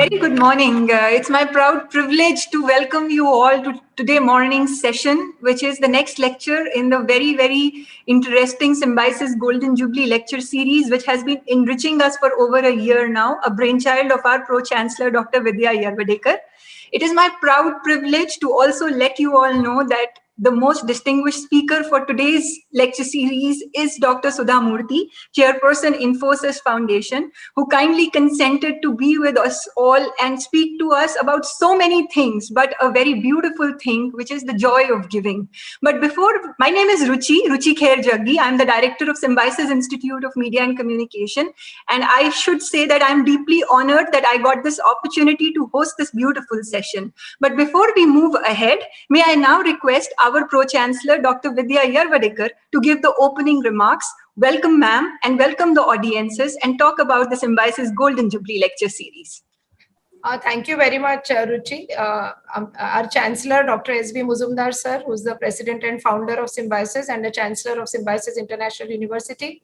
very good morning. It's my proud privilege to welcome you all to today morning's session, which is the next lecture in the very, very interesting Symbiosis Golden Jubilee lecture series, which has been enriching us for over a year now, a brainchild of our Pro-Chancellor, Dr. Vidya Yarvadekar. It is my proud privilege to also let you all know that the most distinguished speaker for today's lecture series is Dr. Sudha Murty, Chairperson, Infosys Foundation, who kindly consented to be with us all and speak to us about so many things, but a very beautiful thing, which is the joy of giving. But my name is Ruchi Khair Jaggi. I'm the director of Symbiosis Institute of Media and Communication. And I should say that I'm deeply honored that I got this opportunity to host this beautiful session. But before we move ahead, may I now request our Pro-Chancellor, Dr. Vidya Yarvadekar, to give the opening remarks. Welcome, ma'am, and welcome the audiences, and talk about the Symbiosis Golden Jubilee lecture series. Thank you very much, Ruchi. Our Chancellor, Dr. S.B. Muzumdar, sir, who's the President and founder of Symbiosis and the Chancellor of Symbiosis International University.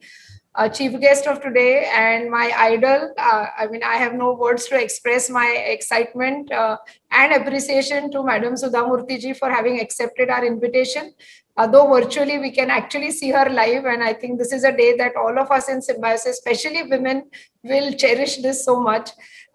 Chief guest of today and my idol. I have no words to express my excitement and appreciation to Madam Sudha Murty ji for having accepted our invitation. Though virtually we can actually see her live, and I think this is a day that all of us in Symbiosis, especially women, will cherish this so much.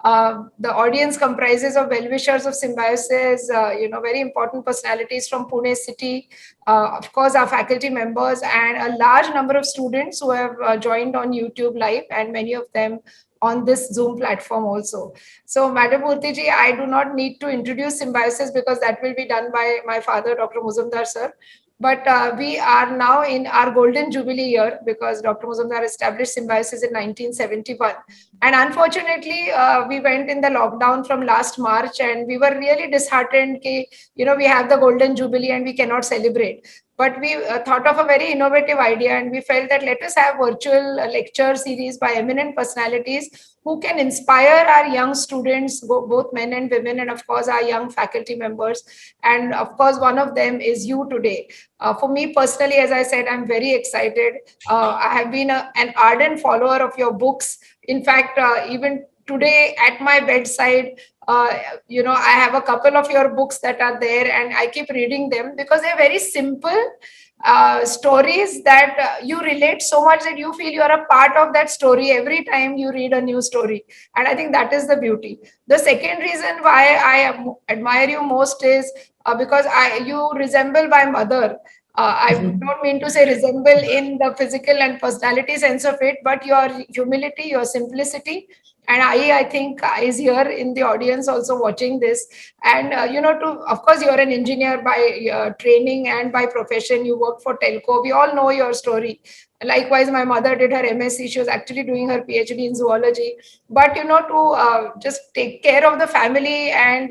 The audience comprises of well-wishers of Symbiosis, very important personalities from Pune city, of course our faculty members, and a large number of students who have joined on YouTube live, and many of them on this Zoom platform also. So Madam Murty ji, I do not need to introduce Symbiosis because that will be done by my father, Dr. Muzumdar sir. But we are now in our Golden Jubilee year because Dr. Muzumdar established Symbiosis in 1971. And unfortunately, we went in the lockdown from last March, and we were really disheartened that, we have the Golden Jubilee and we cannot celebrate. But we thought of a very innovative idea, and we felt that let us have virtual lecture series by eminent personalities who can inspire our young students, both men and women, and of course our young faculty members. And of course, one of them is you today. For me personally, as I said, I'm very excited. I have been an ardent follower of your books. In fact, even today at my bedside, I have a couple of your books that are there, and I keep reading them because they're very simple stories that you relate so much that you feel you are a part of that story every time you read a new story. And I think that is the beauty. The second reason why I admire you most is because you resemble my mother. I don't mean to say resemble in the physical and personality sense of it, but your humility, your simplicity, and I think is here in the audience also watching this. And, of course, you're an engineer by training and by profession. You work for telco. We all know your story. Likewise, my mother did her MSc. She was actually doing her PhD in zoology. But, to just take care of the family and,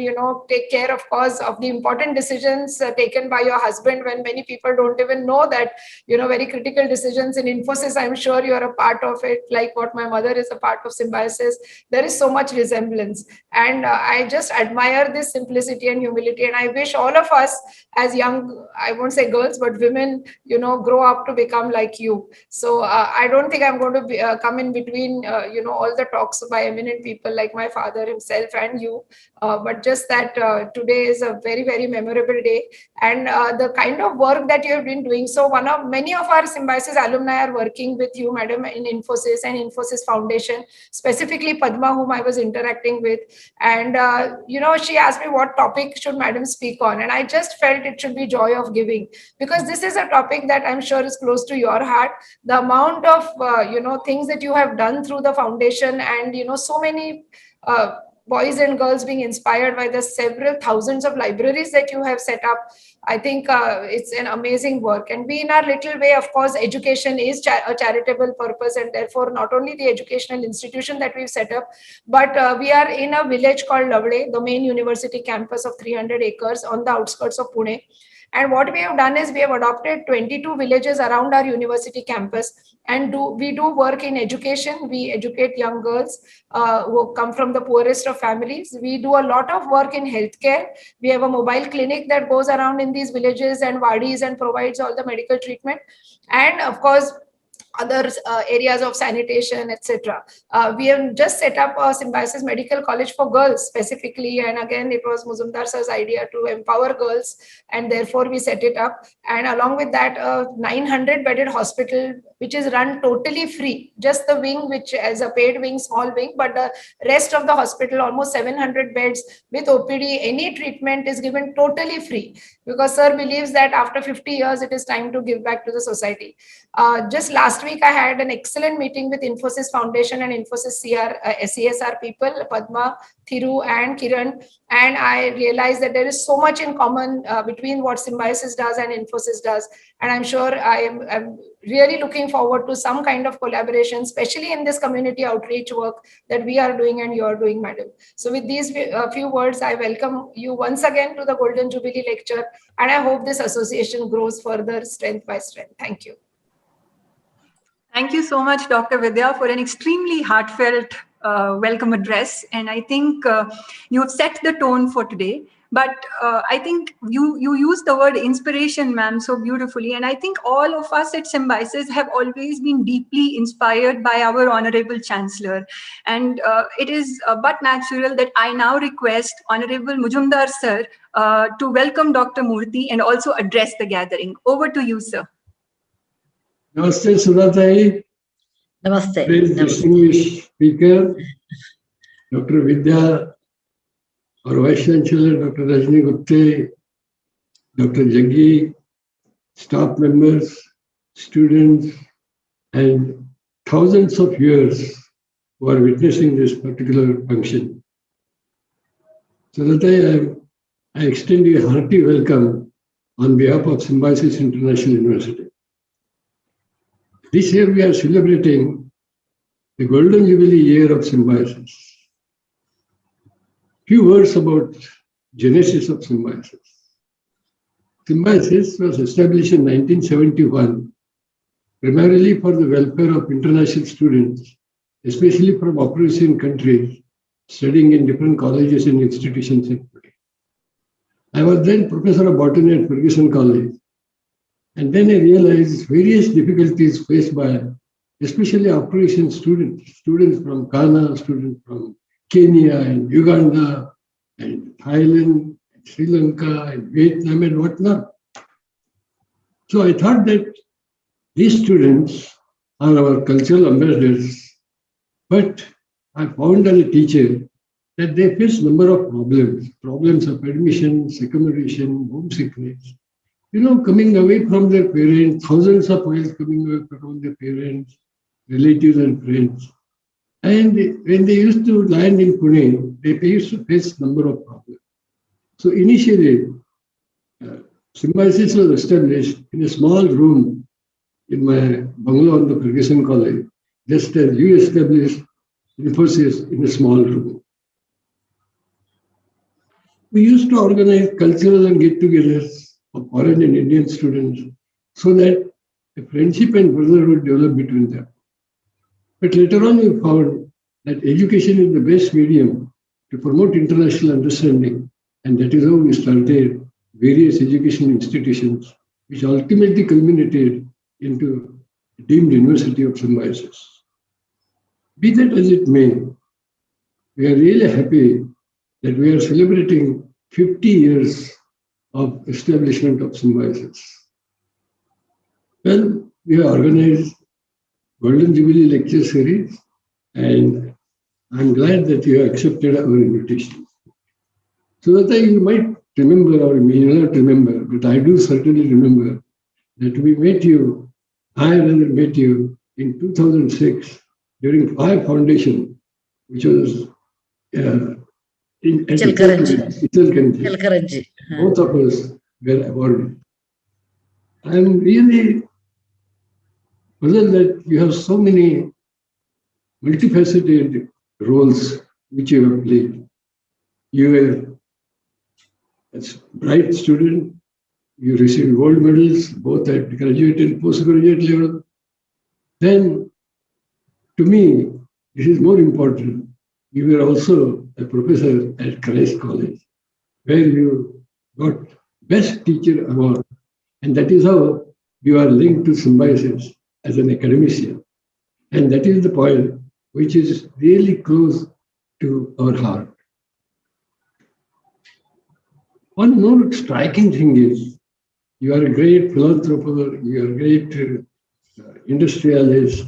take care, of course, of the important decisions taken by your husband when many people don't even know that, very critical decisions in Infosys. I'm sure you're a part of it, like what my mother is a part of Symbiosis. There is so much resemblance. And I just admire this simplicity and humility. And I wish all of us as young, I won't say girls, but women, grow up to become like you. So I don't think I'm going to come in between, all the talks by eminent people like my father himself and you. But just that today is a very, very memorable day. And the kind of work that you have been doing. So many of our Symbiosis alumni are working with you, madam, in Infosys and Infosys Foundation, specifically Padma, whom I was interacting with. And, she asked me what topic should madam speak on. And I just felt it should be joy of giving, because this is a topic that I'm sure is close to your heart. The amount of, things that you have done through the foundation, and, so many boys and girls being inspired by the several thousands of libraries that you have set up. I think it's an amazing work. And we, in our little way, of course, education is a charitable purpose, and therefore not only the educational institution that we've set up, but we are in a village called Lavade, the main university campus of 300 acres on the outskirts of Pune. And what we have done is we have adopted 22 villages around our university campus, and we do work in education. We educate young girls who come from the poorest of families. We do a lot of work in healthcare. We have a mobile clinic that goes around in these villages and wadis and provides all the medical treatment. And of course, other areas of sanitation, etc. We have just set up a Symbiosis Medical College for girls specifically, and again it was Muzumdar sir's idea to empower girls, and therefore we set it up. And along with that, a 900-bedded hospital which is run totally free, just the wing which is a paid wing, small wing, but the rest of the hospital, almost 700 beds with OPD, any treatment is given totally free, because sir believes that after 50 years it is time to give back to the society. Just last week, I had an excellent meeting with Infosys Foundation and Infosys CSR people, Padma, Thiru, and Kiran, and I realized that there is so much in common between what Symbiosis does and Infosys does, and I'm sure I'm really looking forward to some kind of collaboration, especially in this community outreach work that we are doing and you are doing, madam. So with these few words, I welcome you once again to the Golden Jubilee lecture, and I hope this association grows further strength by strength. Thank you. Thank you so much, Dr. Vidya, for an extremely heartfelt welcome address. And I think you have set the tone for today. But I think you used the word inspiration, ma'am, so beautifully. And I think all of us at Symbiosis have always been deeply inspired by our Honorable Chancellor. And it is but natural that I now request Honorable Mujumdar sir to welcome Dr. Murthy and also address the gathering. Over to you, sir. Namaste, Sudha. Namaste. Please distinguished speaker, Dr. Vidya, our Vice Chancellor, Dr. Rajni Gupte, Dr. Jaggi, staff members, students, and thousands of viewers who are witnessing this particular function. Sudha, I extend you a hearty welcome on behalf of Symbiosis International University. This year we are celebrating the Golden Jubilee year of Symbiosis. Few words about genesis of Symbiosis. Symbiosis was established in 1971, primarily for the welfare of international students, especially from opposition countries, studying in different colleges and institutions in Pune. I was then professor of botany at Ferguson College. And then I realized various difficulties faced by especially Afro-Asian students from Ghana, students from Kenya and Uganda and Thailand, and Sri Lanka and Vietnam and whatnot. So I thought that these students are our cultural ambassadors, but I found as a teacher that they face a number of problems of admission, accommodation, homesickness. Coming away from their parents, thousands of miles coming away from their parents, relatives and friends. And when they used to land in Pune, they used to face a number of problems. So initially, Symbiosis was established in a small room in my bungalow on the Ferguson College, just as you established Infosys in a small room. We used to organize cultural and get-togethers of foreign and Indian students so that a friendship and brotherhood developed between them. But later on, we found that education is the best medium to promote international understanding, and that is how we started various educational institutions, which ultimately culminated into deemed University of Symbiosis. Be that as it may, we are really happy that we are celebrating 50 years of establishment of Symbiosis. Well, we have organized Golden Jubilee lecture series, and I'm glad that you have accepted our invitation. So that you might remember or may not remember, but I do certainly remember that we met you, I rather met you in 2006 during Fire Foundation, which was in Chalkaranji. Both of us were awarded. I'm really puzzled that you have so many multifaceted roles which you have played. You were a bright student. You received gold medals both at graduate and postgraduate level. Then, to me, this is more important. You were also a professor at Christ College, where you got Best Teacher Award. And that is how you are linked to Symbiosis as an academician. And that is the point which is really close to our heart. One more striking thing is, you are a great philanthropist, you are a great industrialist,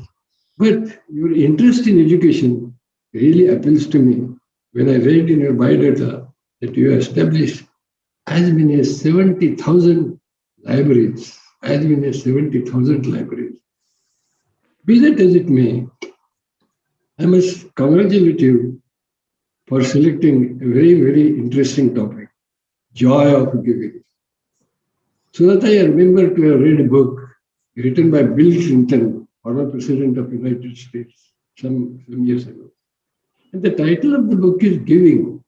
but your interest in education really appeals to me when I read in your biodata that you have established as many as 70,000 libraries, as many as 70,000 libraries. Be that as it may, I must congratulate you for selecting a very, very interesting topic, joy of giving. So that I remember to have read a book written by Bill Clinton, former President of the United States, some years ago. And the title of the book is Giving.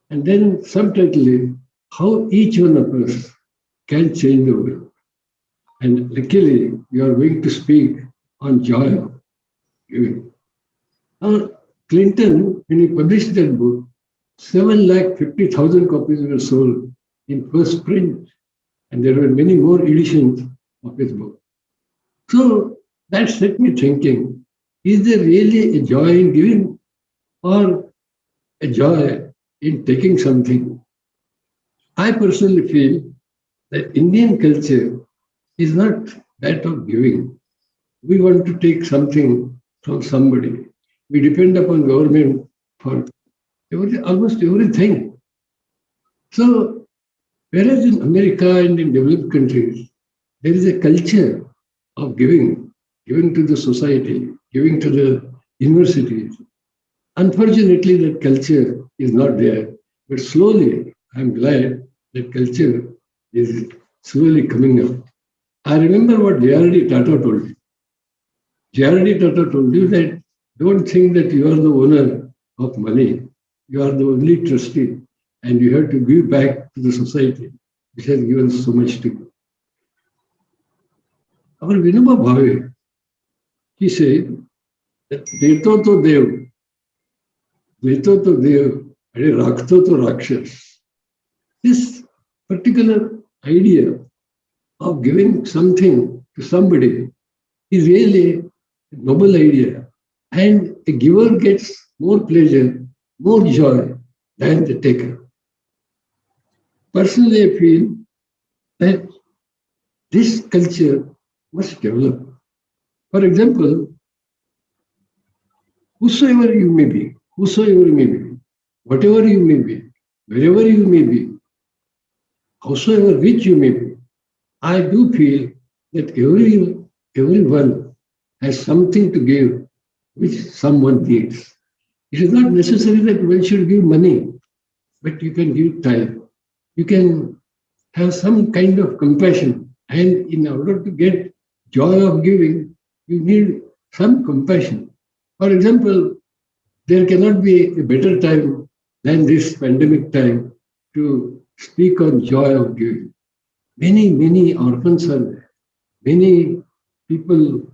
And then subtitle is How Each One of Us Can Change the World. And luckily, you are going to speak on joy of giving. Now, Clinton, when he published that book, 750,000 copies were sold in first print. And there were many more editions of his book. So that set me thinking, is there really a joy in giving or a joy in taking something? I personally feel that Indian culture is not that of giving. We want to take something from somebody. We depend upon government for almost everything. So, whereas in America and in developed countries, there is a culture of giving to the society, giving to the universities. Unfortunately, that culture is not there. But slowly, I'm glad that culture is slowly coming up. I remember what J.R.D. Tata told me. J.R.D. Tata told you that don't think that you are the owner of money. You are the only trustee, and you have to give back to the society, which has given so much to you. Our Vinoba Bhave, he said that Deto to Dev, and Rakto to Rakshas. This particular idea of giving something to somebody is really a noble idea. And a giver gets more pleasure, more joy than the taker. Personally, I feel that this culture must develop. For example, whosoever you may be, whatever you may be, wherever you may be, howsoever rich you may be, I do feel that everyone has something to give which someone needs. It is not necessary that one should give money, but you can give time. You can have some kind of compassion. And in order to get joy of giving, you need some compassion. For example, there cannot be a better time than this pandemic time to speak on joy of giving. Many orphans are there. Many people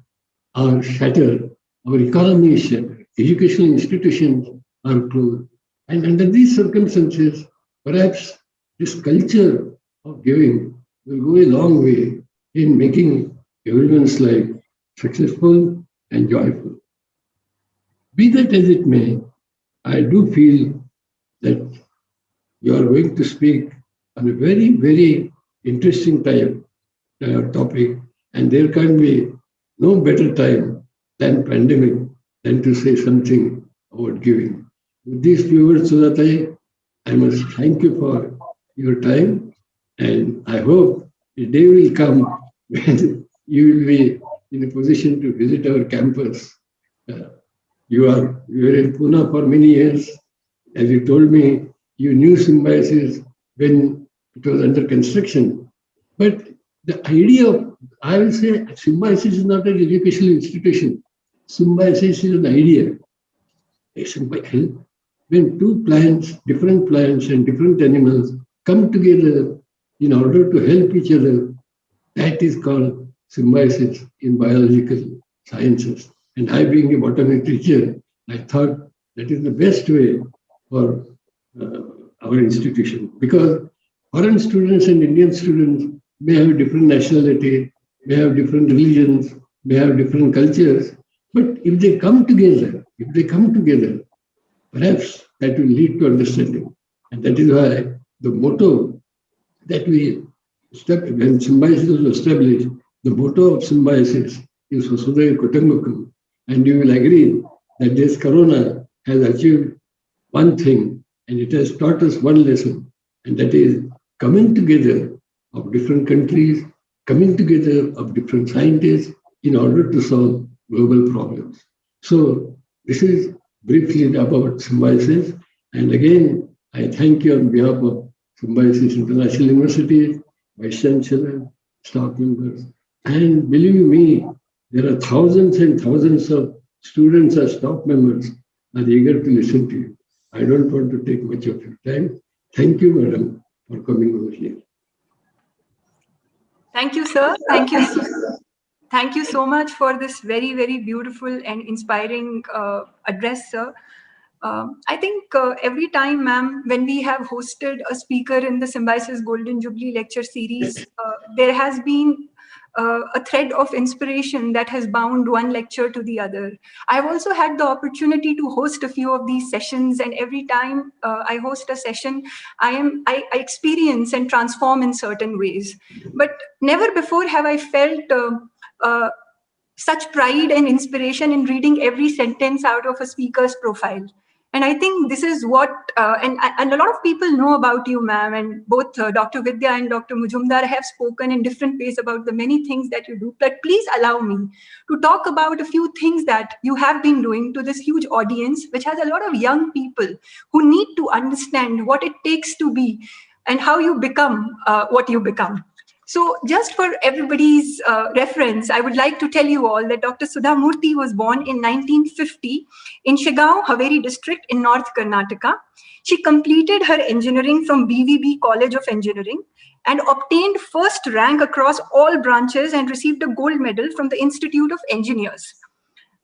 are shattered. Our economy is shattered. Educational institutions are closed. And under these circumstances, perhaps this culture of giving will go a long way in making everyone's life successful and joyful. Be that as it may, I do feel that you are going to speak on a very, very interesting topic, and there can be no better time than pandemic than to say something about giving. With these few words, Sudha, I must thank you for your time, and I hope a day will come when you will be in a position to visit our campus. You were in Pune for many years. As you told me, you knew Symbiosis when it was under construction. But the idea of, I will say, Symbiosis is not an educational institution. Symbiosis is an idea. When two plants, different plants and different animals come together in order to help each other, that is called symbiosis in biological sciences. And I, being a botany teacher, I thought that is the best way for our institution, because foreign students and Indian students may have different nationality, may have different religions, may have different cultures, but if they come together, perhaps that will lead to understanding. And that is why the motto that when Symbiosis was established, the motto of Symbiosis is Vasudhaiva Kutumbakam. And you will agree that this corona has achieved one thing, and it has taught us one lesson, and that is coming together of different countries, coming together of different scientists in order to solve global problems. So this is briefly about Symbiosis. And again, I thank you on behalf of Symbiosis International University, Vice Chancellor, staff members. And believe me, there are thousands and thousands of students or staff members are eager to listen to you. I don't want to take much of your time. Thank you, madam, for coming over here. Thank you, sir. Thank you. Thank you so much for this very, very beautiful and inspiring address, sir. I think every time, ma'am, when we have hosted a speaker in the Symbiosis Golden Jubilee lecture series, there has been a thread of inspiration that has bound one lecture to the other. I've also had the opportunity to host a few of these sessions, and every time I host a session, I experience and transform in certain ways. But never before have I felt such pride and inspiration in reading every sentence out of a speaker's profile. And I think this is what, and a lot of people know about you, ma'am, and both Dr. Vidya and Dr. Mujumdar have spoken in different ways about the many things that you do. But please allow me to talk about a few things that you have been doing to this huge audience, which has a lot of young people who need to understand what it takes to be and how you become what you become. So just for everybody's reference, I would like to tell you all that Dr. Sudha Murty was born in 1950 in Shigaon, Haveri district in North Karnataka. She completed her engineering from BVB College of Engineering and obtained first rank across all branches and received a gold medal from the Institute of Engineers.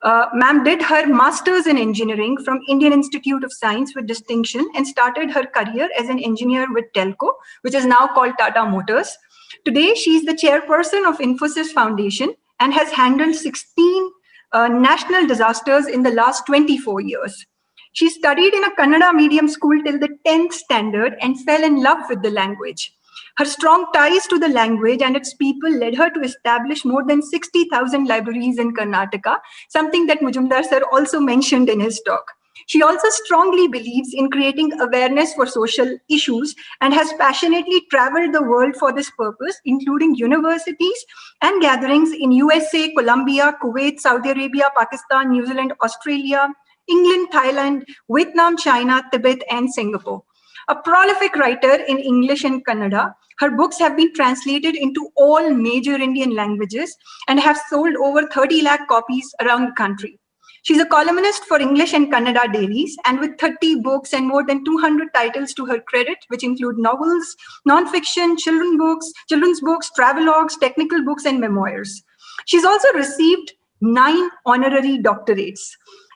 Ma'am did her master's in engineering from Indian Institute of Science with distinction and started her career as an engineer with Telco, which is now called Tata Motors. Today, she is the chairperson of Infosys Foundation and has handled 16 national disasters in the last 24 years. She studied in a Kannada medium school till the 10th standard and fell in love with the language. Her strong ties to the language and its people led her to establish more than 60,000 libraries in Karnataka, something that Mujumdar sir also mentioned in his talk. She also strongly believes in creating awareness for social issues and has passionately traveled the world for this purpose, including universities and gatherings in USA, Colombia, Kuwait, Saudi Arabia, Pakistan, New Zealand, Australia, England, Thailand, Vietnam, China, Tibet, and Singapore. A prolific writer in English and Kannada, her books have been translated into all major Indian languages and have sold over 30 lakh copies around the country. She's a columnist for English and Kannada dailies, and with 30 books and more than 200 titles to her credit, which include novels, non-fiction, children's books, travelogues, technical books, and memoirs. She's also received 9 honorary doctorates.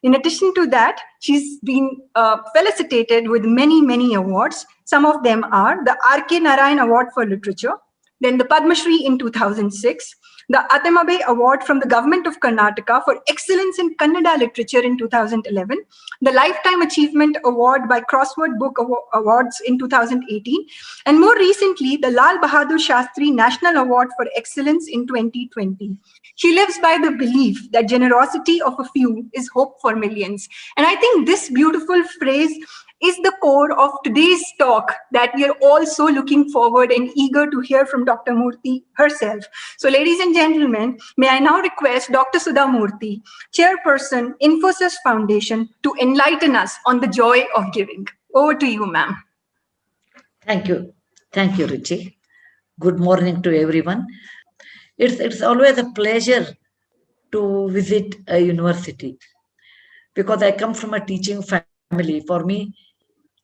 In addition to that, she's been felicitated with many, many awards. Some of them are the R.K. Narayan Award for Literature, then the Padma Shri in 2006, the Atemabe Award from the Government of Karnataka for Excellence in Kannada Literature in 2011, the Lifetime Achievement Award by Crossword Book Awards in 2018, and more recently, the Lal Bahadur Shastri National Award for Excellence in 2020. She lives by the belief that generosity of a few is hope for millions. And I think this beautiful phrase is the core of today's talk that we are all so looking forward and eager to hear from Dr. Murty herself. So ladies and gentlemen, may I now request Dr. Sudha Murty, Chairperson, Infosys Foundation, to enlighten us on the joy of giving. Over to you, ma'am. Thank you. Thank you, Ruchi. Good morning to everyone. It's always a pleasure to visit a university because I come from a teaching family. For me,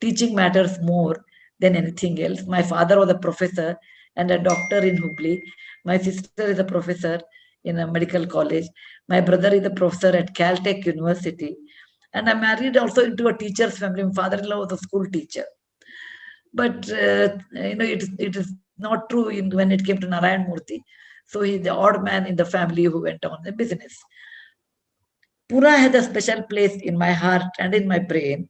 teaching matters more than anything else. My father was a professor and a doctor in Jubilee. My sister is a professor in a medical college. My brother is a professor at Caltech University. And I'm married also into a teacher's family. My father-in-law was a school teacher. But, it is not true when it came to Narayan Murthy. So he's the odd man in the family who went on the business. Pune had a special place in my heart and in my brain.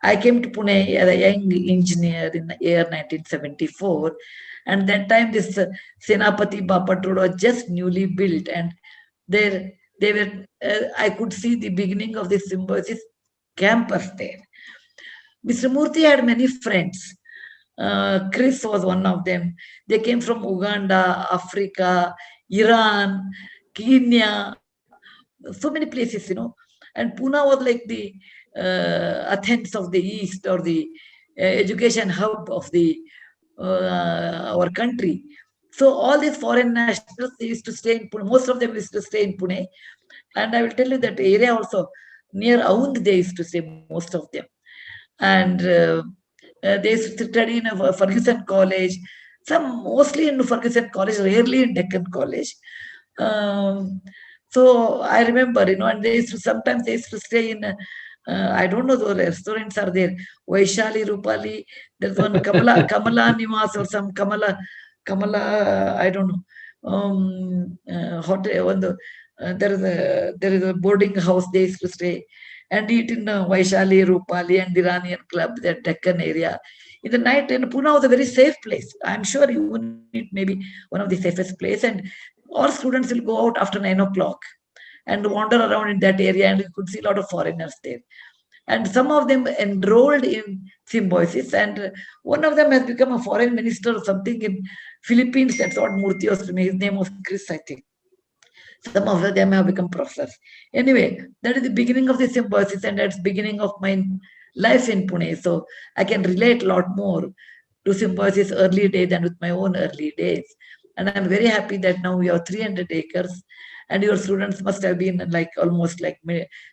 I came to Pune as a young engineer in the year 1974. And that time this Senapati Bapat Road was just newly built. And there they were, I could see the beginning of the Symbiosis campus there. Mr. Murthy had many friends. Chris was one of them. They came from Uganda, Africa, Iran, Kenya, so many places, And Pune was like the Athens of the East, or the education hub of the our country. So all these foreign nationals, they used to stay in Pune. Most of them used to stay in Pune. And I will tell you that area also, near Aund, they used to stay, most of them. And they used to study in a Ferguson College, some mostly in Ferguson College, rarely in Deccan College. So I remember, and they used to, sometimes they used to stay in, I don't know, the restaurants are there, Vaishali, Rupali, there's one Kamala Niwas or some Kamala, I don't know, hotel, there is a boarding house they used to stay and eat in Vaishali, Rupali and the Iranian club, that Deccan area. In the night, in Pune was a very safe place. I'm sure even it may be one of the safest place. And all students will go out after 9 o'clock and wander around in that area, and you could see a lot of foreigners there. And some of them enrolled in Symbiosis, and one of them has become a foreign minister or something in Philippines. That's what Murthy was to me. His name was Chris, I think. Some of them have become professors. Anyway, that is the beginning of the Symbiosis, and that's the beginning of my life in Pune. So I can relate a lot more to Symbiosis early days than with my own early days. And I'm very happy that now we have 300 acres, and your students must have been like almost like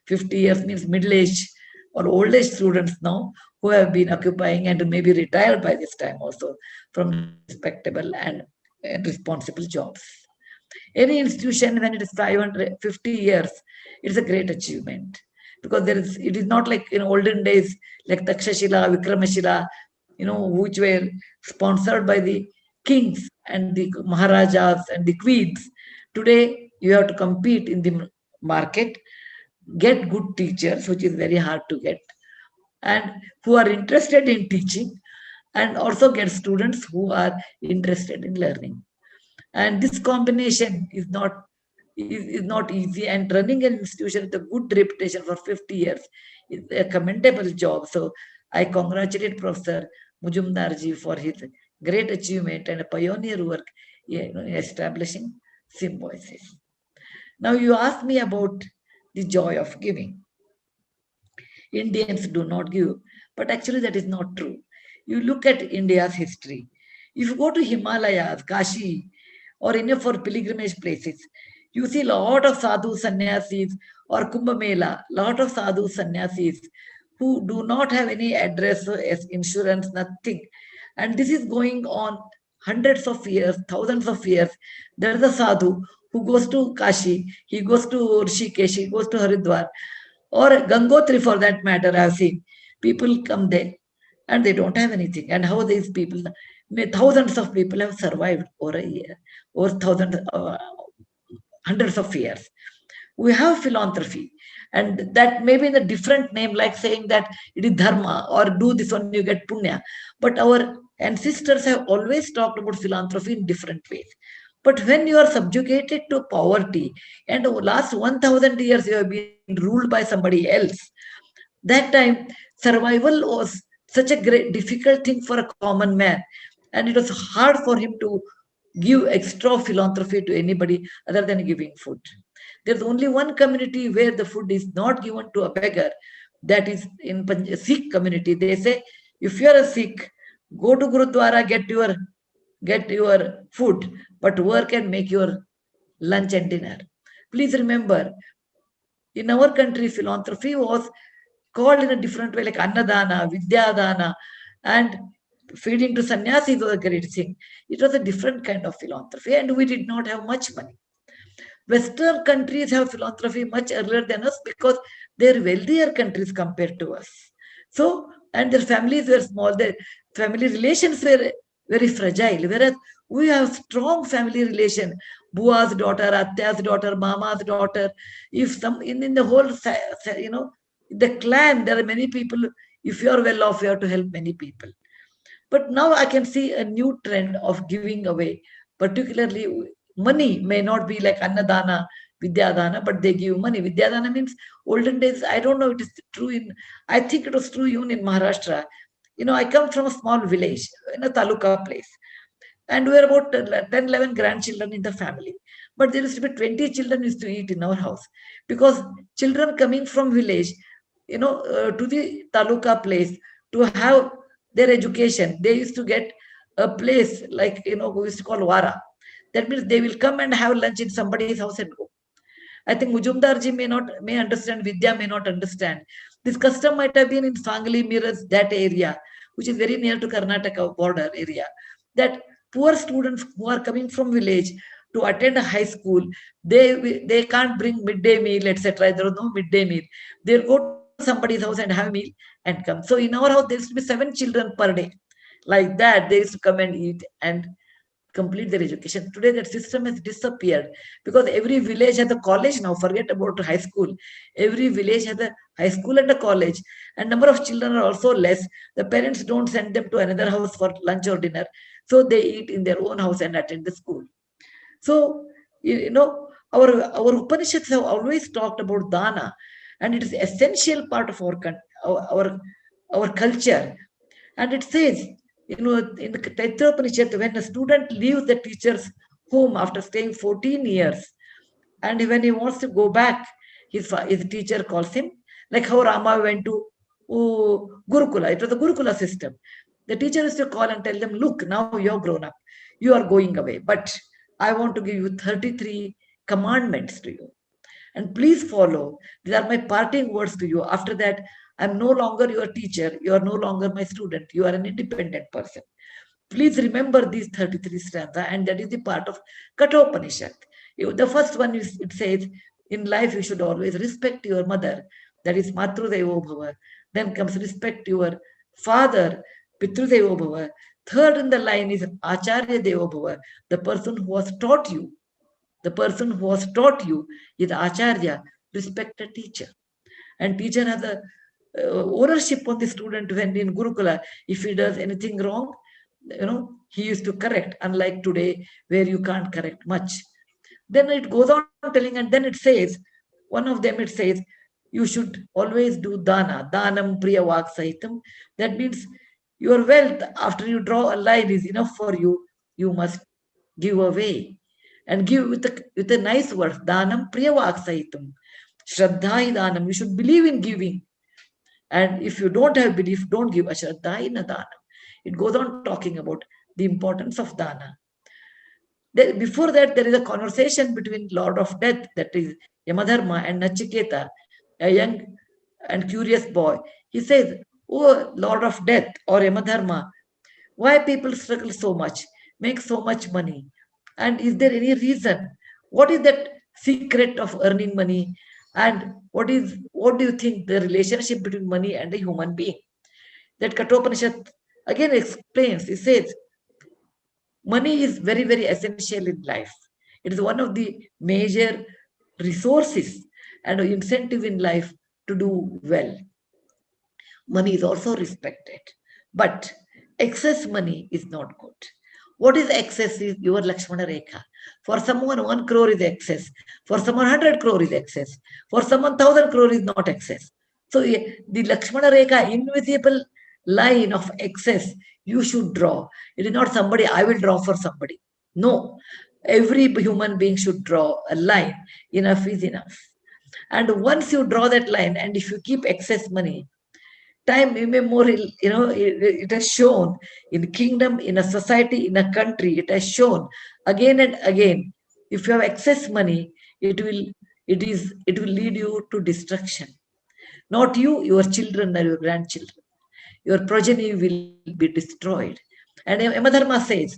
50 years, means middle-aged or old-age students now, who have been occupying and maybe retired by this time also from respectable and responsible jobs. Any institution, when it is 550 years, it's a great achievement, because it is not like in olden days, like Takshashila, Vikramashila, which were sponsored by the kings and the Maharajas and the queens. Today, you have to compete in the market, get good teachers, which is very hard to get, and who are interested in teaching, and also get students who are interested in learning. And this combination is not easy, and running an institution with a good reputation for 50 years is a commendable job. So I congratulate Professor Mujumdarji for his great achievement and a pioneer work in establishing Symbiosis. Now you asked me about the joy of giving. Indians do not give, but actually that is not true. You look at India's history. If you go to Himalayas, Kashi, or any of our pilgrimage places, you see a lot of sadhu sannyasis, or Kumbh Mela, lot of sadhu sannyasis who do not have any address as insurance, nothing. And this is going on hundreds of years, thousands of years. There is a sadhu who goes to Kashi, he goes to Rishikesh, he goes to Haridwar, or Gangotri for that matter. I've seen people come there and they don't have anything. And how these people, thousands of people have survived over a year, or hundreds of years. We have philanthropy, and that may be in a different name, like saying that it is dharma, or do this one you get punya. But our ancestors have always talked about philanthropy in different ways. But when you are subjugated to poverty, and over the last 1,000 years you have been ruled by somebody else, that time survival was such a great difficult thing for a common man, and it was hard for him to give extra philanthropy to anybody other than giving food. There's only one community where the food is not given to a beggar, that is in Sikh community. They say, if you are a Sikh, go to Gurudwara, get your food, but work and make your lunch and dinner. Please remember, in our country, philanthropy was called in a different way, like Annadana, Vidyadana, and feeding to sannyasis was a great thing. It was a different kind of philanthropy, and we did not have much money. Western countries have philanthropy much earlier than us because they're wealthier countries compared to us. So, and their families were small, their family relations were very fragile, whereas we have strong family relation, Bua's daughter, Atya's daughter, Mama's daughter. If some in the whole, the clan, there are many people. If you are well off, you have to help many people. But now I can see a new trend of giving away, particularly money may not be like Annadana, Vidyadana, but they give money. Vidyadana means olden days, I don't know, it is true I think it was true even in Maharashtra. I come from a small village in a taluka place. And we were about 10, 11 grandchildren in the family. But there used to be 20 children used to eat in our house. Because children coming from village, to the taluka place to have their education, they used to get a place like, we used to call Vara. That means they will come and have lunch in somebody's house and go. I think Mujumdarji may understand, Vidya may not understand. This custom might have been in Sangli, Miraz, that area, which is very near to Karnataka border area. That poor students who are coming from village to attend a high school, they can't bring midday meal, etc. There is no midday meal. They'll go to somebody's house and have meal and come. So in our house, there used to be 7 children per day. Like that, they used to come and eat and complete their education. Today, that system has disappeared because every village has a college now. Forget about high school. Every village has a high school and a college, and number of children are also less. The parents don't send them to another house for lunch or dinner, so they eat in their own house and attend the school. So, our Upanishads have always talked about dana, and it is essential part of our culture. And it says, in the Taitra Upanishad, when a student leaves the teacher's home after staying 14 years, and when he wants to go back, his teacher calls him, like how Rama went to Gurukula. It was a Gurukula system. The teacher used to call and tell them, look, now you're grown up. You are going away. But I want to give you 33 commandments to you. And please follow. These are my parting words to you. After that, I'm no longer your teacher. You are no longer my student. You are an independent person. Please remember these 33 stanzas, and that is the part of Kathopanishad. The first one is, it says, in life you should always respect your mother. That is Matru Devo Bhava. Then comes respect your father, Pitru Devo Bhava. Third in the line is Acharya Devo Bhava, the person who has taught you. The person who has taught you is Acharya, respect a teacher. And teacher has a ownership on the student when in Gurukula. If he does anything wrong, he used to correct, unlike today where you can't correct much. Then it goes on telling, and then it says, one of them it says, you should always do dana, danam priya vak sahitam. That means your wealth, after you draw a line, is enough for you. You must give away. And give with a nice word, danam priya vak sahitam. Shraddhai danam. You should believe in giving. And if you don't have belief, don't give. Ashraddhai na danam. It goes on talking about the importance of dana. Before that, there is a conversation between Lord of Death, that is Yamadharma, and Nachiketa, a young and curious boy. He says, oh, Lord of Death or Yamadharma, why people struggle so much, make so much money? And is there any reason? What is that secret of earning money? And what do you think the relationship between money and a human being? That Kathopanishad again explains. It says, money is very, very essential in life. It is one of the major resources and incentive in life to do well. Money is also respected, but excess money is not good. What is excess is your Lakshmana Rekha. For someone, 1 crore is excess. For someone, 100 crore is excess. For someone, 1,000 crore is not excess. So the Lakshmana Rekha, invisible line of excess, you should draw. It is not somebody, I will draw for somebody. No, every human being should draw a line. Enough is enough. And once you draw that line, and if you keep excess money, time immemorial, it has shown in kingdom, in a society, in a country, it has shown again and again, if you have excess money, it will lead you to destruction. Not you, your children or your grandchildren. Your progeny will be destroyed. And Yamadharma says,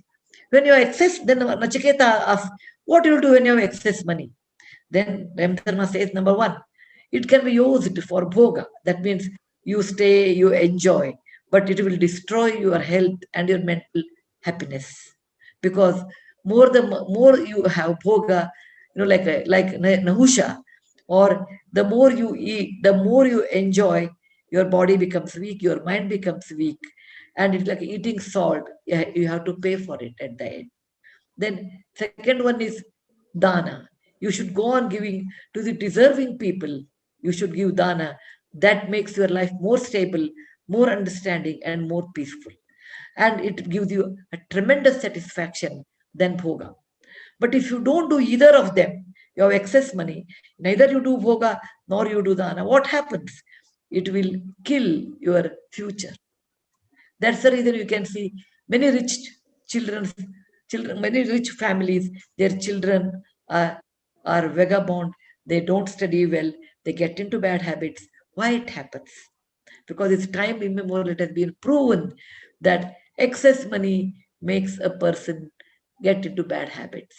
when you have excess, then Nachiketa asks, what do you do when you have excess money? Then Yamadharma says, number 1, it can be used for bhoga. That means you stay, you enjoy, but it will destroy your health and your mental happiness. Because more you have bhoga, like nahusha, or the more you eat, the more you enjoy, your body becomes weak, your mind becomes weak, and it's like eating salt. You have to pay for it at the end. Then second one is dana. You should go on giving to the deserving people. You should give dana. That makes your life more stable, more understanding, and more peaceful. And it gives you a tremendous satisfaction than bhoga. But if you don't do either of them, you have excess money, neither you do bhoga nor you do dana, what happens? It will kill your future. That's the reason you can see many rich children, many rich families, their children are vagabond, they don't study well, they get into bad habits. Why it happens? Because it's time immemorial, it has been proven that excess money makes a person get into bad habits.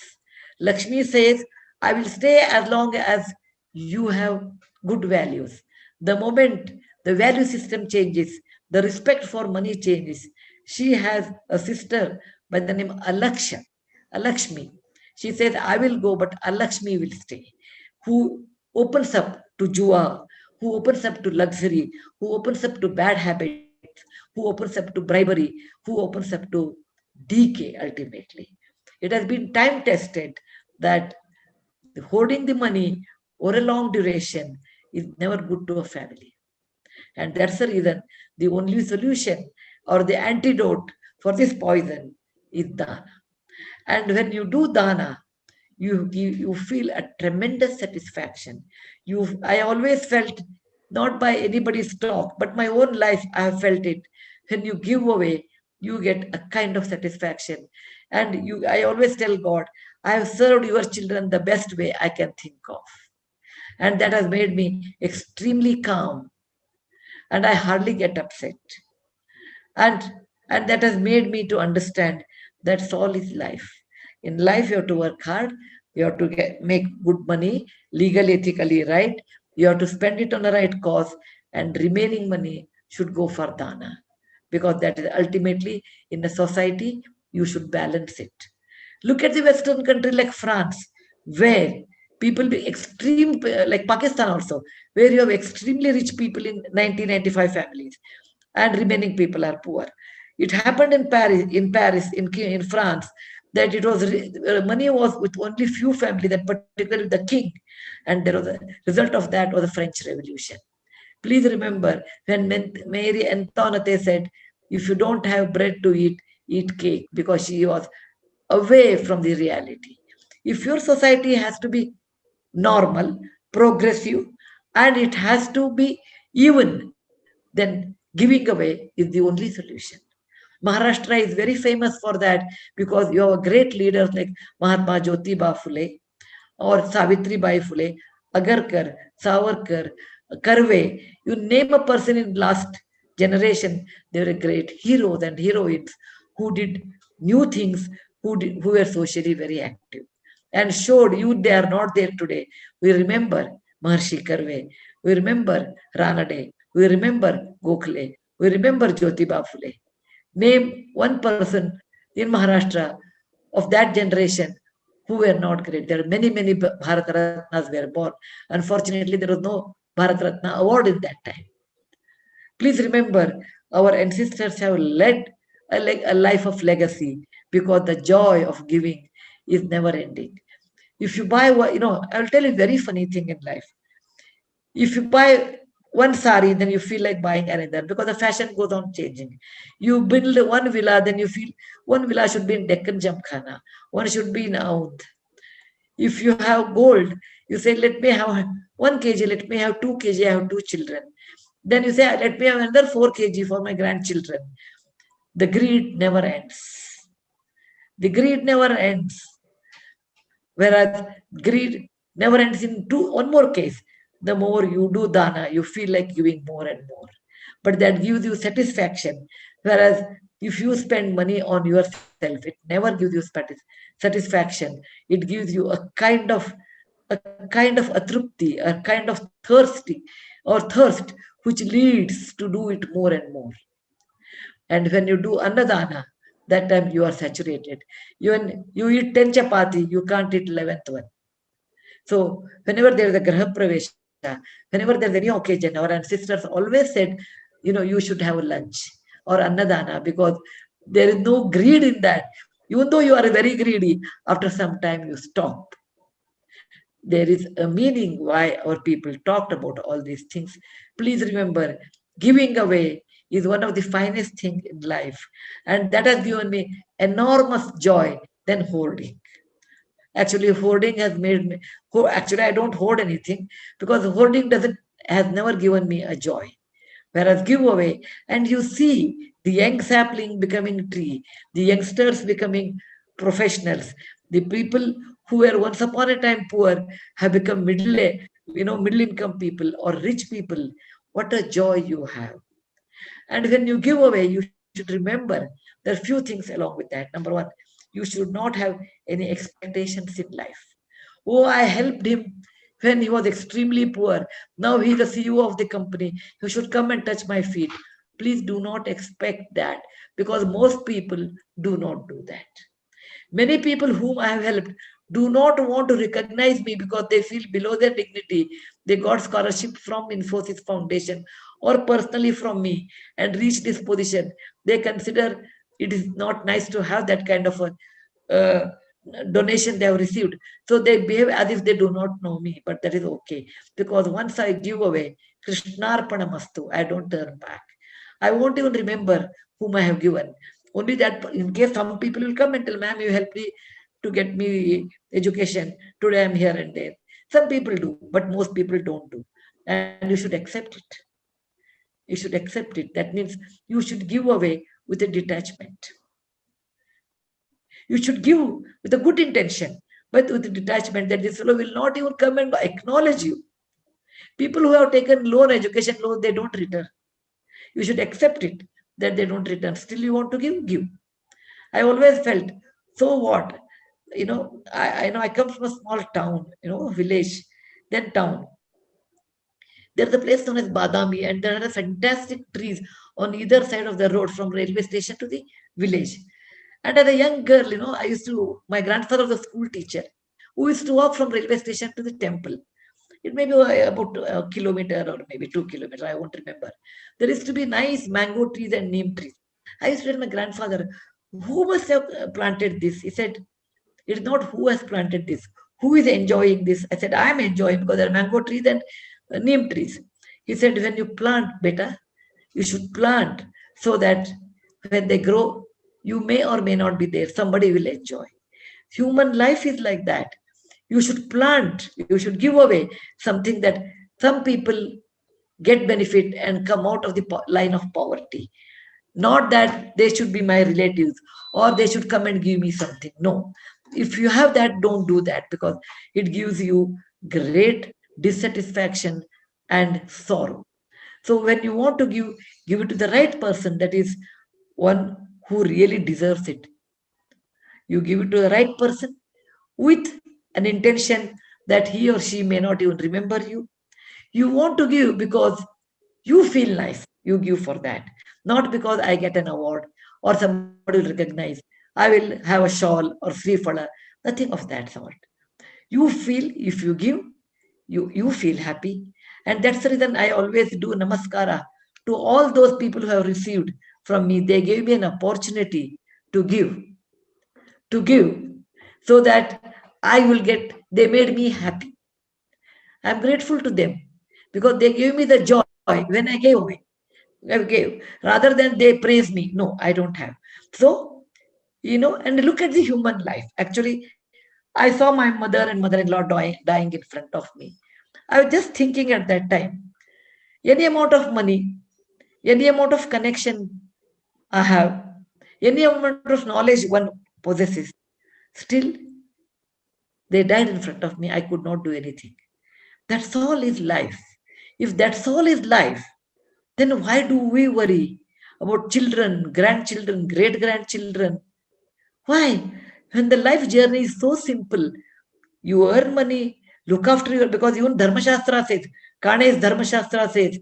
Lakshmi says, I will stay as long as you have good values. The moment the value system changes, the respect for money changes. She has a sister by the name Alakshmi. She says, I will go, but Alakshmi will stay. Who opens up to jua, who opens up to luxury, who opens up to bad habits, who opens up to bribery, who opens up to decay ultimately. It has been time tested that hoarding the money over a long duration is never good to a family. And that's the reason the only solution or the antidote for this poison is dana. And when you do dana, you feel a tremendous satisfaction. I always felt, not by anybody's talk, but my own life, I have felt it. When you give away, you get a kind of satisfaction. And I always tell God, I have served your children the best way I can think of. And that has made me extremely calm. And I hardly get upset. And that has made me to understand that's all is life. In life, you have to work hard. You have to make good money, legally, ethically, right? You have to spend it on the right cause, and remaining money should go for dana, because that is ultimately, in a society, you should balance it. Look at the Western country like France, where people be extreme, like Pakistan also, where you have extremely rich people in 1995 families, and remaining people are poor. It happened in Paris, in France, that it was money was with only few families, that particularly the king, and there was a result of that was the French Revolution. Please remember when Mary Antoinette said, "If you don't have bread to eat cake," because she was away from the reality. If your society has to be normal, progressive, and it has to be even, then giving away is the only solution. Maharashtra is very famous for that, because you have great leaders like Mahatma Jyotiba Phule or Savitri Bai Phule, Agarkar, Savarkar, Karve. You name a person in last generation, they were great heroes and heroines who did new things, who were socially very active and showed you they are not there today. We remember Maharshi Karve, we remember Ranade, we remember Gokhale, we remember Jyotiba Phule. Name one person in Maharashtra of that generation who were not great. There are many Bharat Ratnas were born. Unfortunately, there was no Bharat Ratna award in that time. Please remember, our ancestors have led a life of legacy, because the joy of giving is never ending. If you buy, I'll tell you a very funny thing in life. If you buy one sari, then you feel like buying another, because the fashion goes on changing. You build one villa, then you feel one villa should be in Deccan Jamkhana, one should be in Aoud. If you have gold, you say, let me have 1 kg, let me have 2 kg, I have 2 children. Then you say, let me have another 4 kg for my grandchildren. The greed never ends. The greed never ends. Whereas greed never ends in one more case. The more you do dana, you feel like giving more and more. But that gives you satisfaction. Whereas if you spend money on yourself, it never gives you satisfaction. It gives you a kind of atrupti, a kind of thirst, which leads to do it more and more. And when you do annadana, that time you are saturated. Even you eat 10 chapati, you can't eat 11th one. So whenever there is a Graha Pravesha, whenever there's any occasion, our ancestors always said, you should have lunch or Annadana, because there is no greed in that. Even though you are very greedy, after some time you stop. There is a meaning why our people talked about all these things. Please remember, giving away is one of the finest things in life. And that has given me enormous joy than hoarding. Actually, hoarding has made me, actually I don't hoard anything, because hoarding has never given me a joy. Whereas give away, and you see the young sapling becoming tree, the youngsters becoming professionals, the people who were once upon a time poor have become middle income people or rich people. What a joy you have. And when you give away, you should remember there are few things along with that. Number one, you should not have any expectations in life. Oh, I helped him when he was extremely poor. Now he is the CEO of the company. You should come and touch my feet. Please do not expect that, because most people do not do that. Many people whom I have helped do not want to recognize me because they feel below their dignity. They got scholarship from Infosys Foundation or personally from me and reach this position. They consider it is not nice to have that kind of a donation they have received. So they behave as if they do not know me, but that is okay. Because once I give away, Krishnarpanamastu, I don't turn back. I won't even remember whom I have given. Only that in case some people will come and tell, ma'am, you helped me to get me education. Today I'm here and there. Some people do, but most people don't do. And you should accept it. You should accept it. That means you should give away with a detachment. You should give with a good intention, but with the detachment that this fellow will not even come and acknowledge you. People who have taken loan, education loan, they don't return. You should accept it that they don't return. Still you want to give. I always felt, so what? I come from a small town, village, then town. There's a place known as Badami, and there are fantastic trees on either side of the road from railway station to the village. And as a young girl, my grandfather was a school teacher who used to walk from railway station to the temple. It may be about a kilometer or maybe 2 kilometers, I won't remember. There used to be nice mango trees and neem trees. I used to tell my grandfather, who must have planted this? He said, it is not who has planted this. Who is enjoying this? I said, I am enjoying because there are mango trees and neem trees. He said, when you plant, beta, you should plant so that when they grow, you may or may not be there. Somebody will enjoy. Human life is like that. You should plant, you should give away something that some people get benefit and come out of the line of poverty. Not that they should be my relatives or they should come and give me something. No. If you have that, don't do that, because it gives you great dissatisfaction and sorrow. So when you want to give it to the right person, that is one who really deserves it. You give it to the right person with an intention that he or she may not even remember you. You want to give because you feel nice. You give for that. Not because I get an award or somebody will recognize. I will have a shawl or free fala. Nothing of that sort. You feel, if you give, you feel happy. And that's the reason I always do namaskara to all those people who have received from me. They gave me an opportunity to give, so that I will get, they made me happy. I'm grateful to them because they gave me the joy when I gave away. I gave, rather than they praise me. No, I don't have. So, and look at the human life. Actually, I saw my mother and mother-in-law dying in front of me. I was just thinking at that time, any amount of money, any amount of connection I have, any amount of knowledge one possesses, still they died in front of me. I could not do anything. That's all is life. If that's all is life, then why do we worry about children, grandchildren, great-grandchildren? Why? When the life journey is so simple, you earn money, look after your, because even Dharma Shastra says, Kane's Dharma Shastra says,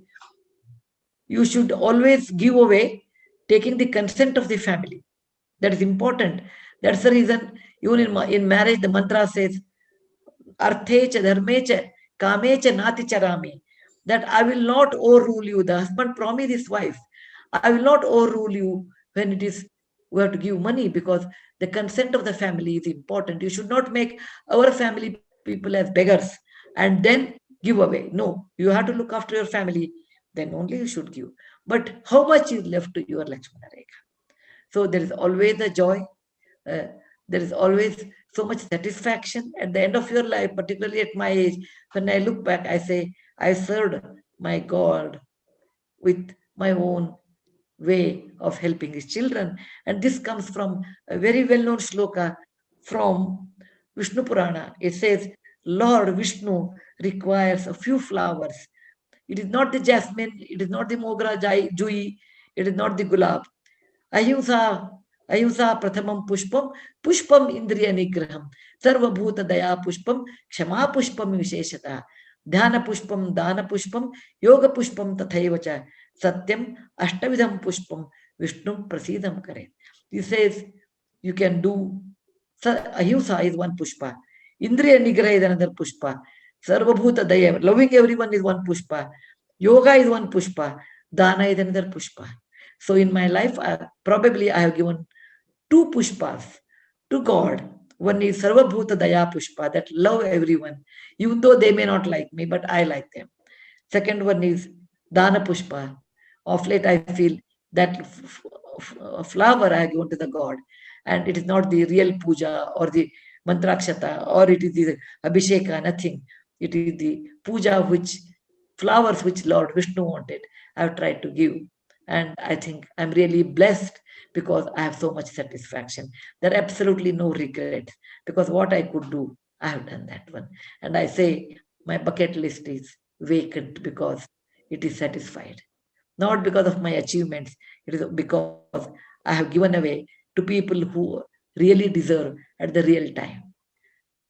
you should always give away taking the consent of the family. That is important. That's the reason even in marriage, the mantra says, Arthecha, Dharmecha, Kamecha, Nati Charami. That I will not overrule you. The husband promised his wife, I will not overrule you when it is we have to give money, because the consent of the family is important. You should not make our family people as beggars and then give away. No, you have to look after your family, then only you should give. But how much is left to your Lakshmana Rekha? So there is always a joy. There is always so much satisfaction at the end of your life, particularly at my age. When I look back, I say, I served my God with my own way of helping his children. And this comes from a very well-known shloka from Vishnu Purana. It says, Lord Vishnu requires a few flowers. It is not the jasmine, it is not the mogra jui, it is not the gulab. Ahimsa prathamam pushpam, pushpam indriya nigraham, sarvabhuta daya pushpam, kshama pushpam visheshata, dhyana pushpam, dana pushpam, yoga pushpam tathaivacha, satyam ashtavidham pushpam, Vishnu prasidam kare. He says, you can do, ahimsa is one pushpa, indriya nigraha is another pushpa, sarvabhuta daya, loving everyone is one pushpa, yoga is one pushpa, dana is another pushpa. So in my life, probably I have given 2 pushpas to God. One is Sarvabhuta Daya Pushpa, that love everyone, even though they may not like me, but I like them. Second one is Dana Pushpa. Of late, I feel that flower I have given to the God, and it is not the real puja or the mantrakshata or it is the abhisheka, nothing. It is the puja flowers which Lord Vishnu wanted. I have tried to give. And I think I'm really blessed because I have so much satisfaction. There are absolutely no regrets, because what I could do, I have done that one. And I say my bucket list is vacant because it is satisfied. Not because of my achievements, it is because I have given away to people who really deserve at the real time.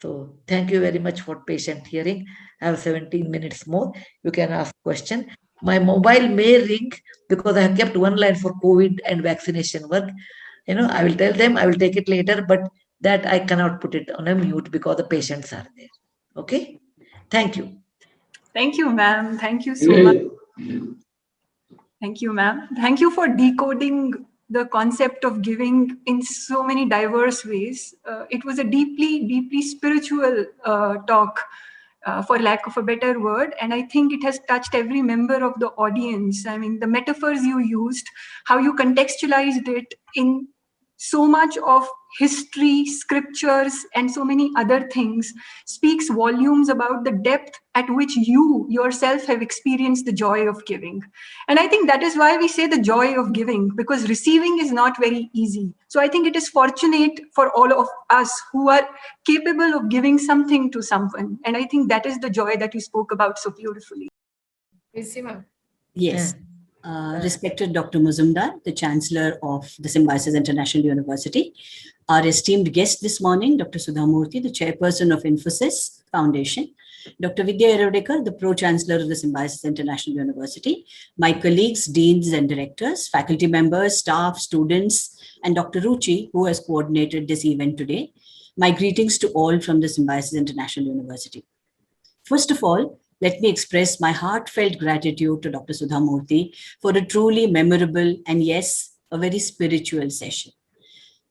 So thank you very much for patient hearing. I have 17 minutes more. You can ask question. My mobile may ring because I have kept one line for COVID and vaccination work. I will tell them I will take it later, but that I cannot put it on a mute because the patients are there. Okay? Thank you. Thank you, ma'am. Thank you so much. Thank you, ma'am. Thank you for decoding the concept of giving in so many diverse ways. It was a deeply, deeply spiritual talk, for lack of a better word. And I think it has touched every member of the audience. I mean, the metaphors you used, how you contextualized it in so much of history, scriptures, and so many other things speaks volumes about the depth at which you yourself have experienced the joy of giving. And I think that is why we say the joy of giving, because receiving is not very easy. So I think it is fortunate for all of us who are capable of giving something to someone. And I think that is the joy that you spoke about so beautifully. Yes. Respected Dr. Muzumdar, the Chancellor of the Symbiosis International University, our esteemed guest this morning, Dr. Sudha Murty, the Chairperson of Infosys Foundation, Dr. Vidya Erodekar, the Pro-Chancellor of the Symbiosis International University, my colleagues, deans and directors, faculty members, staff, students, and Dr. Ruchi, who has coordinated this event today. My greetings to all from the Symbiosis International University. First of all, let me express my heartfelt gratitude to Dr. Sudha Murty for a truly memorable and yes, a very spiritual session.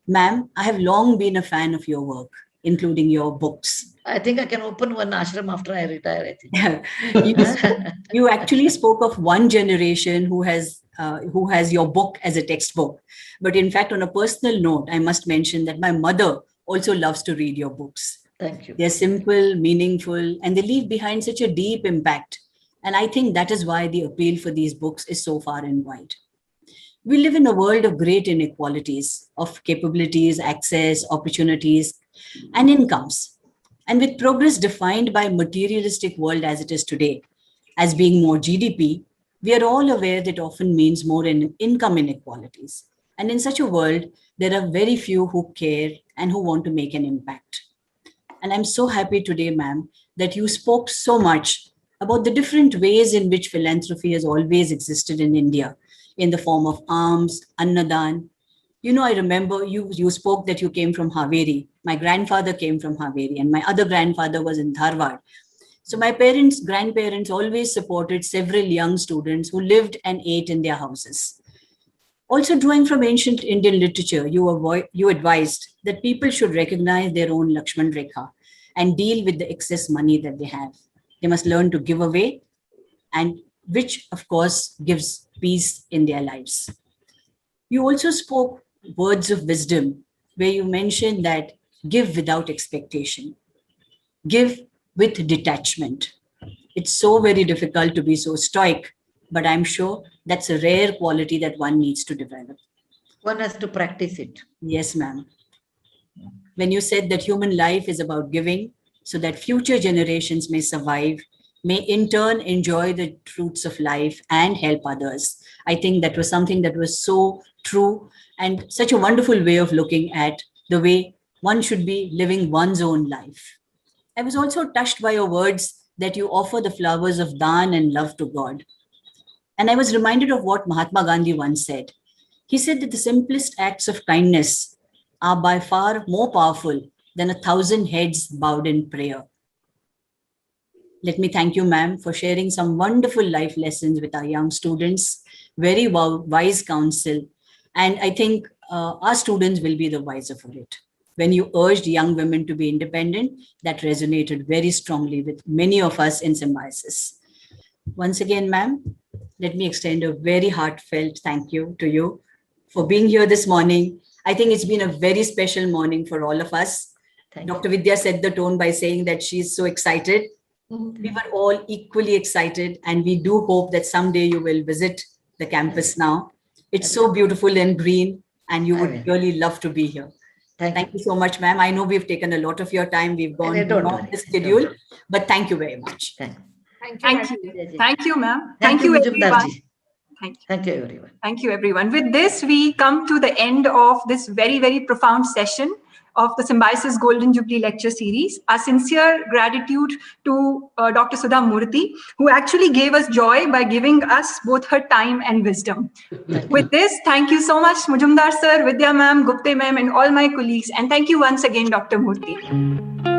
Ma'am, I have long been a fan of your work, including your books. I think I can open one ashram after I retire, I think. You actually spoke of one generation who has your book as a textbook. But in fact, on a personal note, I must mention that my mother also loves to read your books. Thank you. They're simple, meaningful, and they leave behind such a deep impact. And I think that is why the appeal for these books is so far and wide. We live in a world of great inequalities, of capabilities, access, opportunities, and incomes. And with progress defined by a materialistic world as it is today, as being more GDP, we are all aware that often means more income inequalities. And in such a world, there are very few who care and who want to make an impact. And I'm so happy today, ma'am, that you spoke so much about the different ways in which philanthropy has always existed in India, in the form of alms, annadan, I remember you spoke that you came from Haveri. My grandfather came from Haveri, and my other grandfather was in Dharwad. So my grandparents always supported several young students who lived and ate in their houses. Also, drawing from ancient Indian literature, you advised that people should recognize their own Lakshman Rekha and deal with the excess money that they have. They must learn to give away, and which, of course, gives peace in their lives. You also spoke words of wisdom where you mentioned that give without expectation, give with detachment. It's so very difficult to be so stoic, but I'm sure that's a rare quality that one needs to develop. One has to practice it. Yes, ma'am. When you said that human life is about giving so that future generations may survive, may in turn enjoy the fruits of life and help others, I think that was something that was so true and such a wonderful way of looking at the way one should be living one's own life. I was also touched by your words that you offer the flowers of daan and love to God. And I was reminded of what Mahatma Gandhi once said. He said that the simplest acts of kindness are by far more powerful than 1,000 heads bowed in prayer. Let me thank you, ma'am, for sharing some wonderful life lessons with our young students, very wise counsel. And I think our students will be the wiser for it. When you urged young women to be independent, that resonated very strongly with many of us in Symbiosis. Once again, ma'am, let me extend a very heartfelt thank you to you for being here this morning. I think it's been a very special morning for all of us. Dr. Vidya set the tone by saying that she's so excited. We were all equally excited, and we do hope that someday you will visit the campus now. It's so beautiful and green, and you would really love to be here. Thank you so much, ma'am. I know we've taken a lot of your time. We've gone beyond the schedule, but thank you very much. Thank you, ma'am. Thank you, everyone. Thank you, everyone. Thank you, everyone. With this, we come to the end of this very, very profound session of the Symbiosis Golden Jubilee Lecture Series. Our sincere gratitude to Dr. Sudha Murty, who actually gave us joy by giving us both her time and wisdom. With this, thank you so much, Mujumdar sir, Vidya ma'am, Gupte ma'am, and all my colleagues. And thank you once again, Dr. Murty.